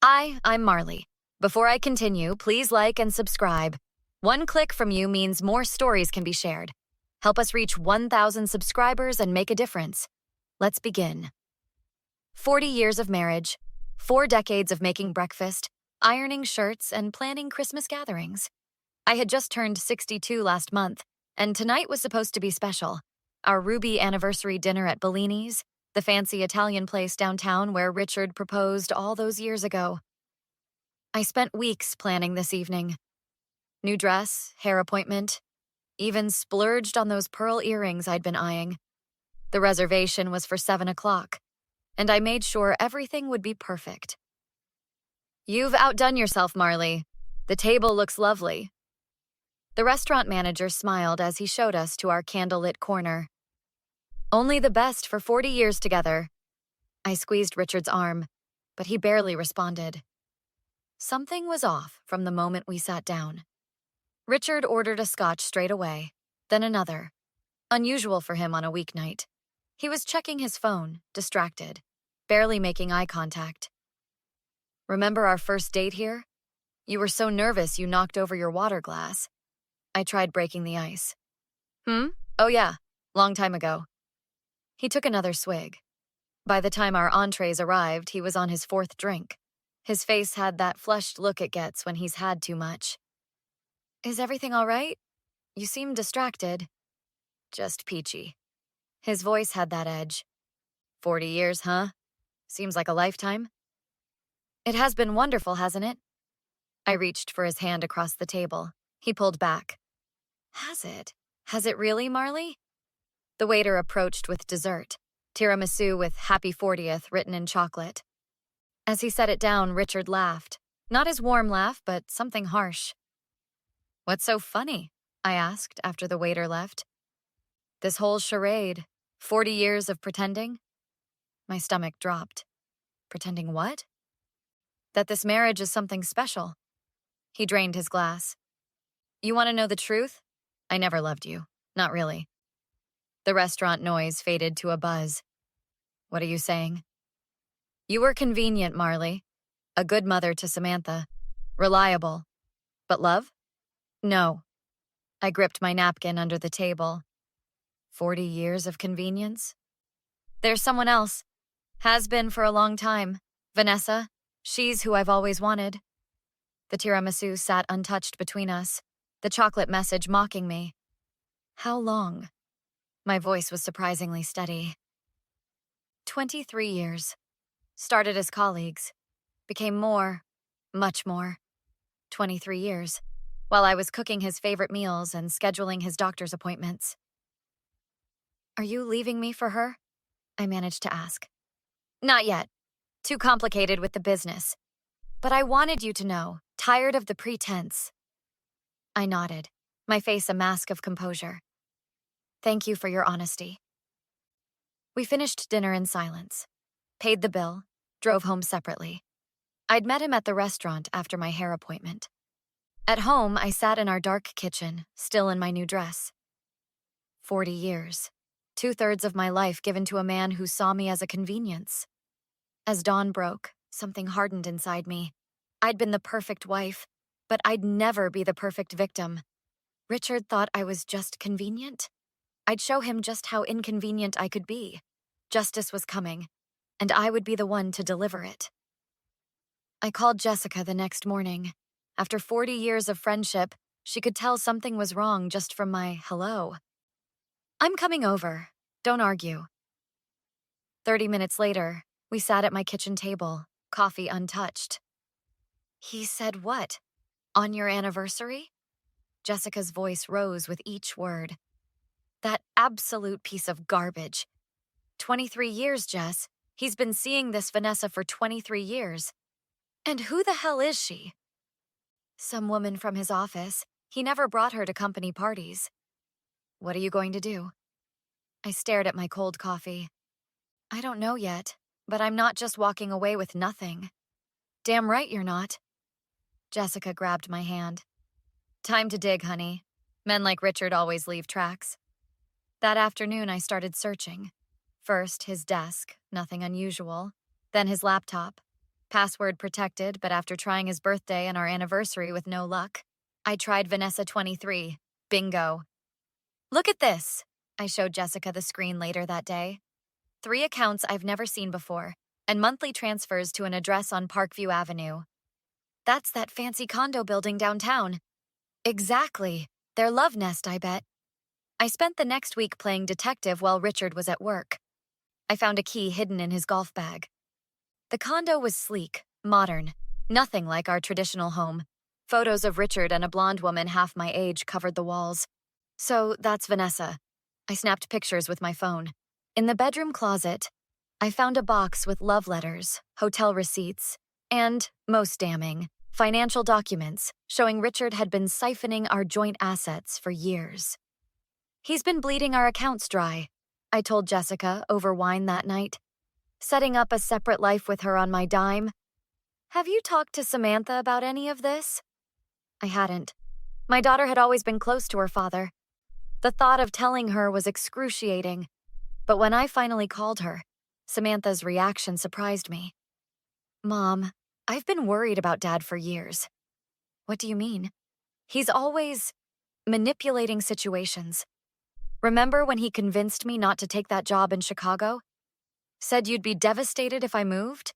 Hi, I'm Marley. Before I continue, please like and subscribe. One click from you means more stories can be shared. Help us reach 1,000 subscribers and make a difference. Let's begin. 40 years of marriage, 4 decades of making breakfast, ironing shirts, and planning Christmas gatherings. I had just turned 62 last month, and tonight was supposed to be special. Our Ruby anniversary dinner at Bellini's, the fancy Italian place downtown where Richard proposed all those years ago. I spent weeks planning this evening. New dress, hair appointment, even splurged on those pearl earrings I'd been eyeing. The reservation was for 7 o'clock, and I made sure everything would be perfect. You've outdone yourself, Marley. The table looks lovely. The restaurant manager smiled as he showed us to our candlelit corner. Only the best for 40 years together. I squeezed Richard's arm, but he barely responded. Something was off from the moment we sat down. Richard ordered a scotch straight away, then another. Unusual for him on a weeknight. He was checking his phone, distracted, barely making eye contact. Remember our first date here? You were so nervous you knocked over your water glass. I tried breaking the ice. Oh yeah, long time ago. He took another swig. By the time our entrees arrived, he was on his 4th drink. His face had that flushed look it gets when he's had too much. Is everything all right? You seem distracted. Just peachy. His voice had that edge. 40 years, huh? Seems like a lifetime. It has been wonderful, hasn't it? I reached for his hand across the table. He pulled back. Has it? Has it really, Marley? The waiter approached with dessert, tiramisu with Happy 40th written in chocolate. As he set it down, Richard laughed. Not his warm laugh, but something harsh. What's so funny? I asked after the waiter left. This whole charade, 40 years of pretending? My stomach dropped. Pretending what? That this marriage is something special. He drained his glass. You want to know the truth? I never loved you. Not really. The restaurant noise faded to a buzz. What are you saying? You were convenient, Marley. A good mother to Samantha. Reliable. But love? No. I gripped my napkin under the table. 40 years of convenience? There's someone else. Has been for a long time. Vanessa. She's who I've always wanted. The tiramisu sat untouched between us, the chocolate message mocking me. How long? My voice was surprisingly steady. 23 years. Started as colleagues. Became more, much more. 23 years. While I was cooking his favorite meals and scheduling his doctor's appointments. Are you leaving me for her? I managed to ask. Not yet. Too complicated with the business. But I wanted you to know, tired of the pretense. I nodded, my face a mask of composure. Thank you for your honesty. We finished dinner in silence, paid the bill, drove home separately. I'd met him at the restaurant after my hair appointment. At home, I sat in our dark kitchen, still in my new dress. 40 years. 2/3 of my life given to a man who saw me as a convenience. As dawn broke, something hardened inside me. I'd been the perfect wife, but I'd never be the perfect victim. Richard thought I was just convenient. I'd show him just how inconvenient I could be. Justice was coming, and I would be the one to deliver it. I called Jessica the next morning. After 40 years of friendship, she could tell something was wrong just from my hello. I'm coming over. Don't argue. 30 minutes later, we sat at my kitchen table, coffee untouched. He said what? On your anniversary? Jessica's voice rose with each word. That absolute piece of garbage. 23 years, Jess. He's been seeing this Vanessa for 23 years. And who the hell is she? Some woman from his office. He never brought her to company parties. What are you going to do? I stared at my cold coffee. I don't know yet, but I'm not just walking away with nothing. Damn right you're not. Jessica grabbed my hand. Time to dig, honey. Men like Richard always leave tracks. That afternoon, I started searching. First, his desk, nothing unusual. Then his laptop. Password protected, but after trying his birthday and our anniversary with no luck, I tried Vanessa23. Bingo. Look at this. I showed Jessica the screen later that day. 3 accounts I've never seen before, and monthly transfers to an address on Parkview Avenue. That's that fancy condo building downtown. Exactly. Their love nest, I bet. I spent the next week playing detective while Richard was at work. I found a key hidden in his golf bag. The condo was sleek, modern, nothing like our traditional home. Photos of Richard and a blonde woman half my age covered the walls. So that's Vanessa. I snapped pictures with my phone. In the bedroom closet, I found a box with love letters, hotel receipts, and, most damning, financial documents showing Richard had been siphoning our joint assets for years. He's been bleeding our accounts dry, I told Jessica over wine that night. Setting up a separate life with her on my dime. Have you talked to Samantha about any of this? I hadn't. My daughter had always been close to her father. The thought of telling her was excruciating. But when I finally called her, Samantha's reaction surprised me. Mom, I've been worried about Dad for years. What do you mean? He's always manipulating situations. Remember when he convinced me not to take that job in Chicago? Said you'd be devastated if I moved?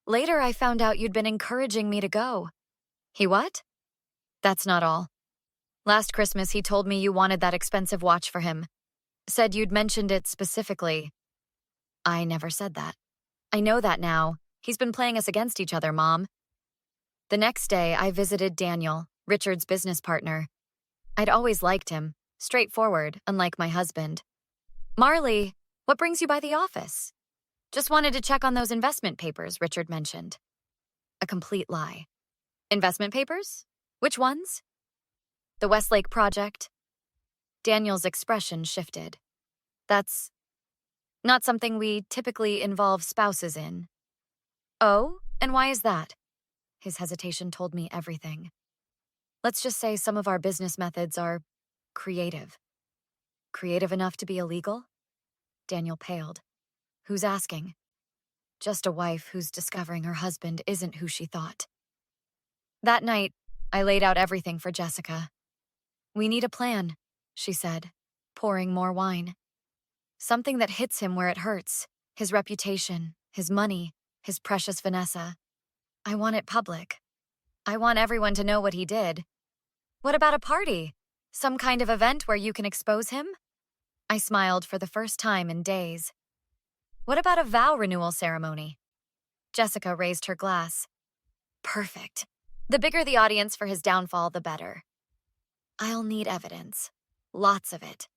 Later, I found out you'd been encouraging me to go. He what? That's not all. Last Christmas, he told me you wanted that expensive watch for him. Said you'd mentioned it specifically. I never said that. I know that now. He's been playing us against each other, Mom. The next day, I visited Daniel, Richard's business partner. I'd always liked him, straightforward, unlike my husband. Marley, what brings you by the office? Just wanted to check on those investment papers Richard mentioned. A complete lie. Investment papers? Which ones? The Westlake project. Daniel's expression shifted. That's not something we typically involve spouses in. Oh, and why is that? His hesitation told me everything. Let's just say some of our business methods are creative. Creative enough to be illegal? Daniel paled. Who's asking? Just a wife who's discovering her husband isn't who she thought. That night, I laid out everything for Jessica. We need a plan, she said, pouring more wine. Something that hits him where it hurts. His reputation, his money, his precious Vanessa. I want it public. I want everyone to know what he did. What about a party? Some kind of event where you can expose him? I smiled for the first time in days. What about a vow renewal ceremony? Jessica raised her glass. Perfect. The bigger the audience for his downfall, the better. I'll need evidence. Lots of it.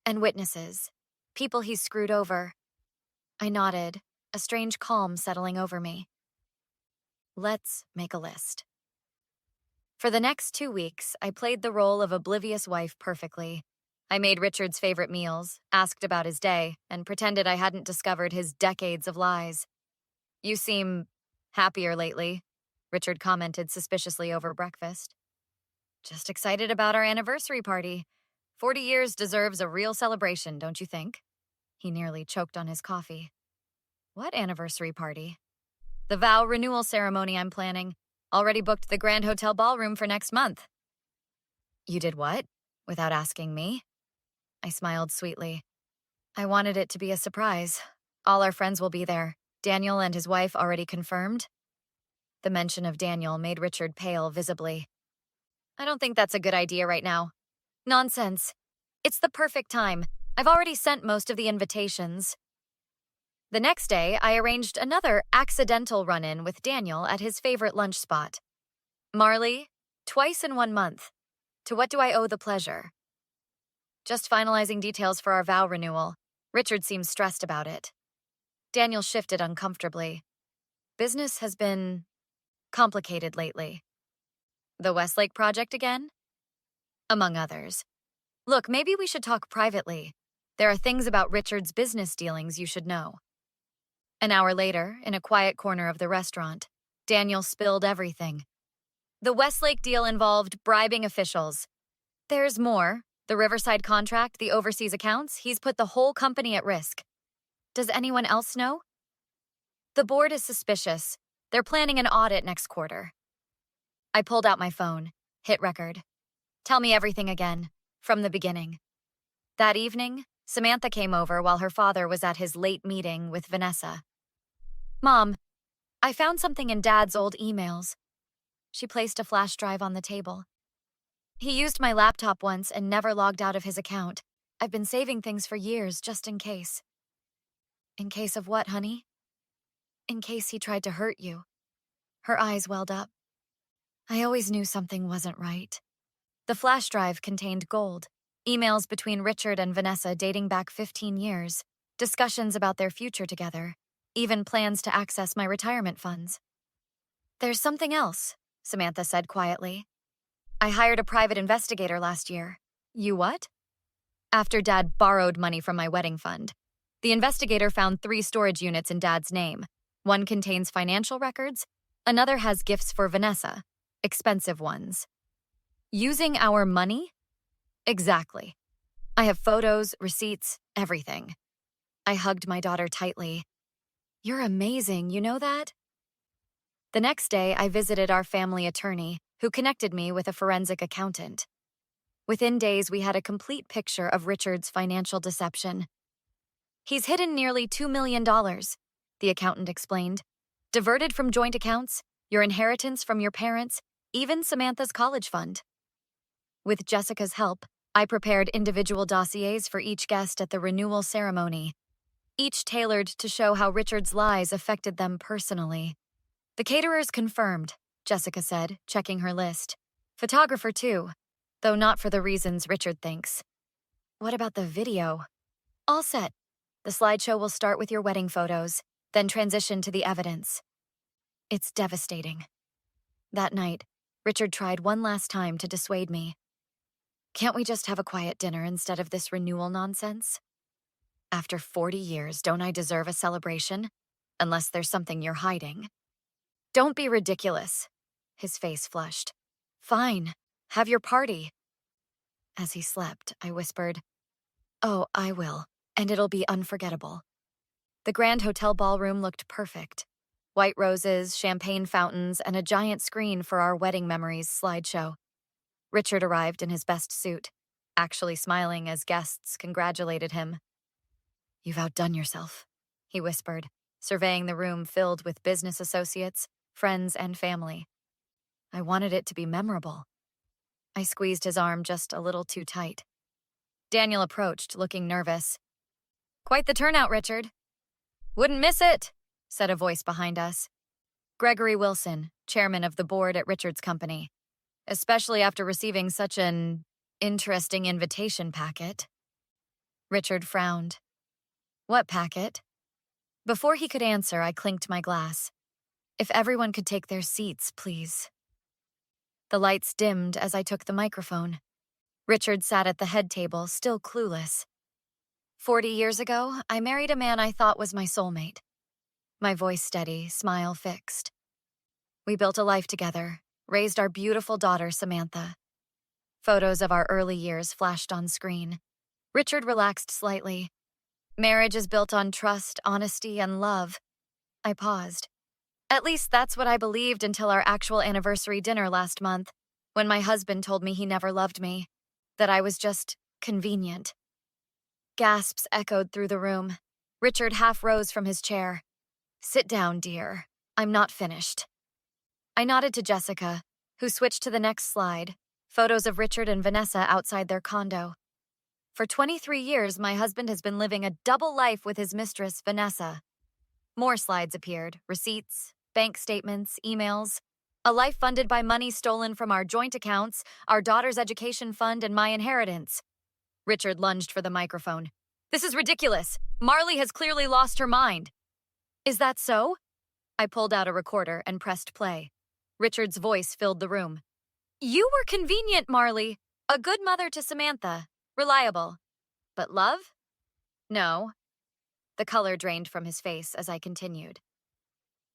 And witnesses. People he's screwed over. I nodded, a strange calm settling over me. Let's make a list. For the next 2 weeks, I played the role of oblivious wife perfectly. I made Richard's favorite meals, asked about his day, and pretended I hadn't discovered his decades of lies. You seem happier lately, Richard commented suspiciously over breakfast. Just excited about our anniversary party. 40 years deserves a real celebration, don't you think? He nearly choked on his coffee. What anniversary party? The vow renewal ceremony I'm planning. Already booked the Grand Hotel ballroom for next month. You did what? Without asking me? I smiled sweetly. I wanted it to be a surprise. All our friends will be there. Daniel and his wife already confirmed. The mention of Daniel made Richard pale visibly. I don't think that's a good idea right now. Nonsense. It's the perfect time. I've already sent most of the invitations. The next day, I arranged another accidental run-in with Daniel at his favorite lunch spot. Marley, twice in 1 month. To what do I owe the pleasure? Just finalizing details for our vow renewal. Richard seems stressed about it. Daniel shifted uncomfortably. Business has been complicated lately. The Westlake project again? Among others. Look, maybe we should talk privately. There are things about Richard's business dealings you should know. An hour later, in a quiet corner of the restaurant, Daniel spilled everything. The Westlake deal involved bribing officials. There's more. The Riverside contract, the overseas accounts, he's put the whole company at risk. Does anyone else know? The board is suspicious. They're planning an audit next quarter. I pulled out my phone, hit record. Tell me everything again, from the beginning. That evening, Samantha came over while her father was at his late meeting with Vanessa. Mom, I found something in Dad's old emails. She placed a flash drive on the table. He used my laptop once and never logged out of his account. I've been saving things for years, just in case. In case of what, honey? In case he tried to hurt you. Her eyes welled up. I always knew something wasn't right. The flash drive contained gold, emails between Richard and Vanessa dating back 15 years, discussions about their future together, even plans to access my retirement funds. There's something else, Samantha said quietly. I hired a private investigator last year. You what? After Dad borrowed money from my wedding fund, the investigator found 3 storage units in Dad's name. One contains financial records, another has gifts for Vanessa, expensive ones. Using our money? Exactly. I have photos, receipts, everything. I hugged my daughter tightly. You're amazing, you know that? The next day, I visited our family attorney, who connected me with a forensic accountant. Within days, we had a complete picture of Richard's financial deception. He's hidden nearly $2 million, the accountant explained. Diverted from joint accounts, your inheritance from your parents, even Samantha's college fund. With Jessica's help, I prepared individual dossiers for each guest at the renewal ceremony, each tailored to show how Richard's lies affected them personally. The caterers confirmed, Jessica said, checking her list. Photographer too, though not for the reasons Richard thinks. What about the video? All set. The slideshow will start with your wedding photos, then transition to the evidence. It's devastating. That night, Richard tried one last time to dissuade me. Can't we just have a quiet dinner instead of this renewal nonsense? After 40 years, don't I deserve a celebration? Unless there's something you're hiding. Don't be ridiculous. His face flushed. Fine, have your party. As he slept, I whispered, Oh, I will, and it'll be unforgettable. The Grand Hotel ballroom looked perfect. White roses, champagne fountains, and a giant screen for our wedding memories slideshow. Richard arrived in his best suit, actually smiling as guests congratulated him. You've outdone yourself, he whispered, surveying the room filled with business associates, friends, and family. I wanted it to be memorable. I squeezed his arm just a little too tight. Daniel approached, looking nervous. Quite the turnout, Richard. Wouldn't miss it, said a voice behind us. Gregory Wilson, chairman of the board at Richard's company. Especially after receiving such an interesting invitation packet. Richard frowned. What packet? Before he could answer, I clinked my glass. If everyone could take their seats, please. The lights dimmed as I took the microphone. Richard sat at the head table, still clueless. 40 years ago, I married a man I thought was my soulmate. My voice steady, smile fixed. We built a life together, raised our beautiful daughter, Samantha. Photos of our early years flashed on screen. Richard relaxed slightly. Marriage is built on trust, honesty, and love. I paused. At least that's what I believed until our actual anniversary dinner last month, when my husband told me he never loved me, that I was just convenient. Gasps echoed through the room. Richard half rose from his chair. Sit down, dear. I'm not finished. I nodded to Jessica, who switched to the next slide, photos of Richard and Vanessa outside their condo. For 23 years, my husband has been living a double life with his mistress, Vanessa. More slides appeared, receipts, bank statements, emails. A life funded by money stolen from our joint accounts, our daughter's education fund, and my inheritance. Richard lunged for the microphone. This is ridiculous. Marley has clearly lost her mind. Is that so? I pulled out a recorder and pressed play. Richard's voice filled the room. You were convenient, Marley. A good mother to Samantha. Reliable. But love? No. The color drained from his face as I continued.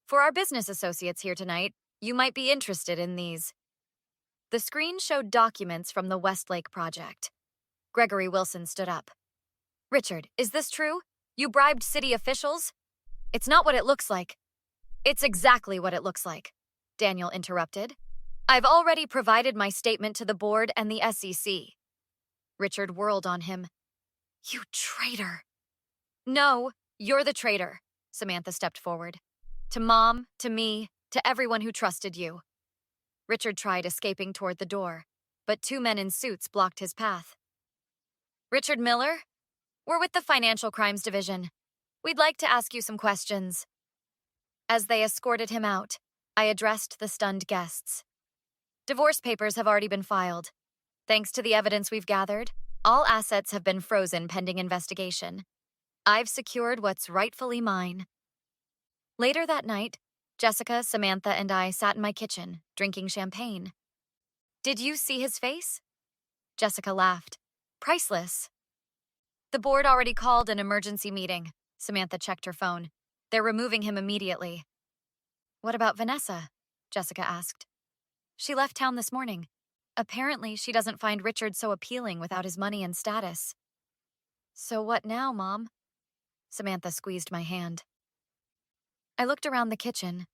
For our business associates here tonight, you might be interested in these. The screen showed documents from the Westlake project. Gregory Wilson stood up. Richard, is this true? You bribed city officials? It's not what it looks like. It's exactly what it looks like, Daniel interrupted. I've already provided my statement to the board and the SEC. Richard whirled on him. You traitor. No, you're the traitor, Samantha stepped forward. To Mom, to me, to everyone who trusted you. Richard tried escaping toward the door, but two men in suits blocked his path. Richard Miller? We're with the Financial Crimes Division. We'd like to ask you some questions. As they escorted him out, I addressed the stunned guests. Divorce papers have already been filed. Thanks to the evidence we've gathered, all assets have been frozen pending investigation. I've secured what's rightfully mine. Later that night, Jessica, Samantha, and I sat in my kitchen, drinking champagne. Did you see his face? Jessica laughed. Priceless. The board already called an emergency meeting. Samantha checked her phone. They're removing him immediately. What about Vanessa? Jessica asked. She left town this morning. Apparently, she doesn't find Richard so appealing without his money and status. So what now, Mom? Samantha squeezed my hand. I looked around the kitchen,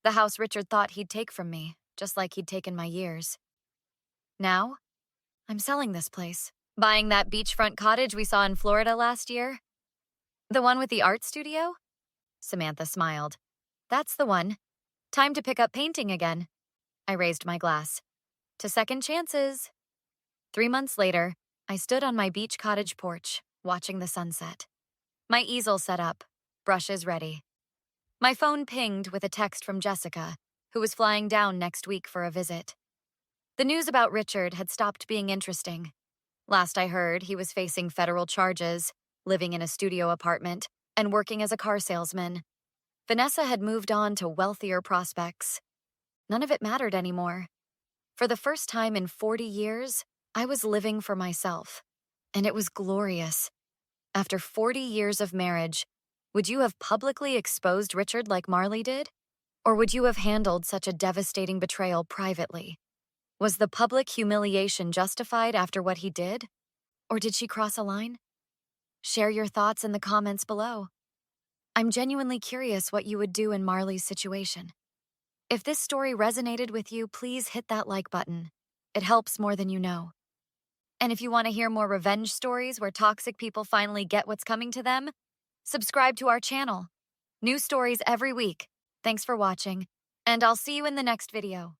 the house Richard thought he'd take from me, just like he'd taken my years. Now, I'm selling this place, buying that beachfront cottage we saw in Florida last year. The one with the art studio? Samantha smiled. That's the one. Time to pick up painting again. I raised my glass. To second chances. 3 months later, I stood on my beach cottage porch, watching the sunset. My easel set up, brushes ready. My phone pinged with a text from Jessica, who was flying down next week for a visit. The news about Richard had stopped being interesting. Last I heard, he was facing federal charges, living in a studio apartment, and working as a car salesman. Vanessa had moved on to wealthier prospects. None of it mattered anymore. For the first time in 40 years, I was living for myself. And it was glorious. After 40 years of marriage, would you have publicly exposed Richard like Marley did? Or would you have handled such a devastating betrayal privately? Was the public humiliation justified after what he did? Or did she cross a line? Share your thoughts in the comments below. I'm genuinely curious what you would do in Marley's situation. If this story resonated with you, please hit that like button. It helps more than you know. And if you want to hear more revenge stories where toxic people finally get what's coming to them, subscribe to our channel. New stories every week. Thanks for watching, and I'll see you in the next video.